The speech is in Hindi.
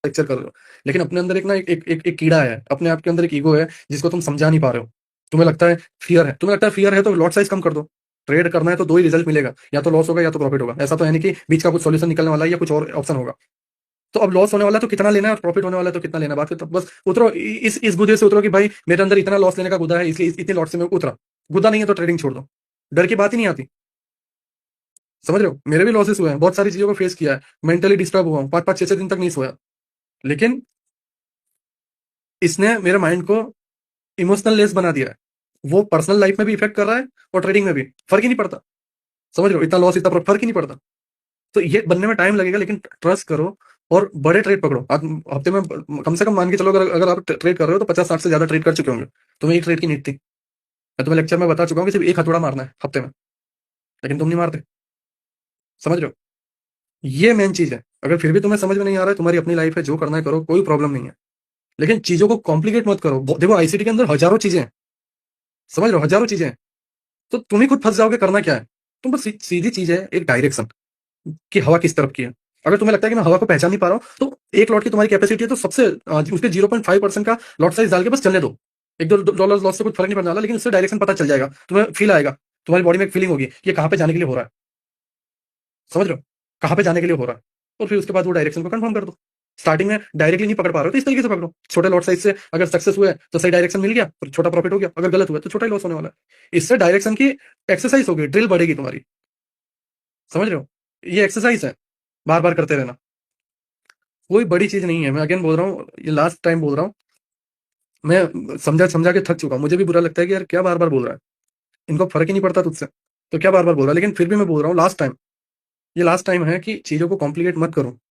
स्ट्रक्चर कर रहे हो। लेकिन अपने अंदर एक ना एक कीड़ा है, अपने आप के अंदर एक ईगो है जिसको तुम समझा नहीं पा रहे हो। तुम्हें लगता है फियर है तो लॉट साइज कम कर दो। ट्रेड करना है तो दो ही रिजल्ट मिलेगा, या तो लॉस होगा या तो प्रॉफिट होगा। ऐसा तो है नहीं कि बीच का कुछ सॉल्यूशन निकलने वाला है या कुछ और ऑप्शन होगा। तो अब लॉस होने वाला है तो कितना लेना है और प्रॉफिट होने वाला है तो कितना लेना है। बात तो बस उतरो, इस गुदे से उतरो कि भाई मेरे अंदर इतना लॉस लेने का गुदा है, इसलिए इतने लॉट से मैं उतरा। गुदा नहीं है तो ट्रेडिंग छोड़ दो। डर की बात ही नहीं आती। समझ रहे हो, मेरे भी लॉसेस हुए हैं, बहुत सारी चीजों को फेस किया है, मेंटली डिस्टर्ब हुआ हूं, 5-5 6-6 दिन तक नहीं सोया। लेकिन इसने मेरे माइंड को इमोशनल लेस बना दिया है। वो पर्सनल लाइफ में भी इफेक्ट कर रहा है और ट्रेडिंग में भी। फर्क ही नहीं पड़ता। समझ रहे हो, इतना लॉस इतना फर्क ही नहीं पड़ता। तो ये बनने में टाइम लगेगा, लेकिन ट्रस्ट करो और बड़े ट्रेड पकड़ो। आप हफ्ते में कम से कम मान के चलो, अगर आप ट्रेड कर रहे हो तो 50-60 से ज्यादा ट्रेड कर चुके होंगे। तुम्हें एक ट्रेड की नीड थी। मैं तुम्हें लेक्चर में बता चुका हूँ कि सिर्फ एक हथौड़ा मारना है हफ्ते में, लेकिन तुम नहीं मारते। समझ रहे हो, ये मेन चीज है। अगर फिर भी तुम्हें समझ में नहीं आ रहा है, तुम्हारी अपनी लाइफ है, जो करना है करो, कोई प्रॉब्लम नहीं है। लेकिन चीजों को कॉम्प्लिकेट मत करो। देखो आईसीटी के अंदर हजारों चीजें हैं। समझ रहे हो, हजारों चीजें हैं। तो तुम ही खुद फंस जाओगे। करना क्या है, तुम बस सीधी चीज है, एक डायरेक्शन कि हवा किस तरफ की है। अगर तुम्हें लगता है कि मैं हवा को पहचान नहीं पा रहा हूँ, तो एक लॉट की तुम्हारी कैपेसिटी है तो सबसे उसके 0.5% का लॉट साइज डाल के बस चलने दो। $1-2 लॉस से कुछ फर्क नहीं पड़ने वाला, लेकिन उससे डायरेक्शन पता चल जाएगा, तुम्हें फील आएगा। तुम्हारी बॉडी में एक फीलिंग होगी कि ये कहाँ पे जाने के लिए हो रहा है। समझ रहे हो, कहाँ पे जाने के लिए हो रहा है। और फिर उसके बाद वो डायरेक्शन को कंफर्म कर दो। स्टार्टिंग में डायरेक्टली नहीं पकड़ पा रहे हो तो इस तरीके से पकड़ो, छोटे लॉट साइज से। अगर सक्सेस हुआ है तो सही डायरेक्शन मिल गया तो छोटा प्रॉफिट हो गया, अगर गलत हुआ तो छोटा ही लॉस होने वाला है। इससे डायरेक्शन की एक्सरसाइज होगी, ड्रिल बढ़ेगी तुम्हारी। समझ रहे हो, ये एक्सरसाइज है, बार बार करते रहना। कोई बड़ी चीज नहीं है। मैं अगेन बोल रहा हूँ, ये लास्ट टाइम बोल रहा हूँ। मैं समझा समझा के थक चुका हूँ। मुझे भी बुरा लगता है कि यार क्या बार बार बोल रहा है, इनको फर्क ही नहीं पड़ता तुझसे, तो क्या बार बार बोल रहा है। लेकिन फिर भी मैं बोल रहा हूँ लास्ट टाइम, ये लास्ट टाइम है कि चीजों को कॉम्प्लिकेट मत करो।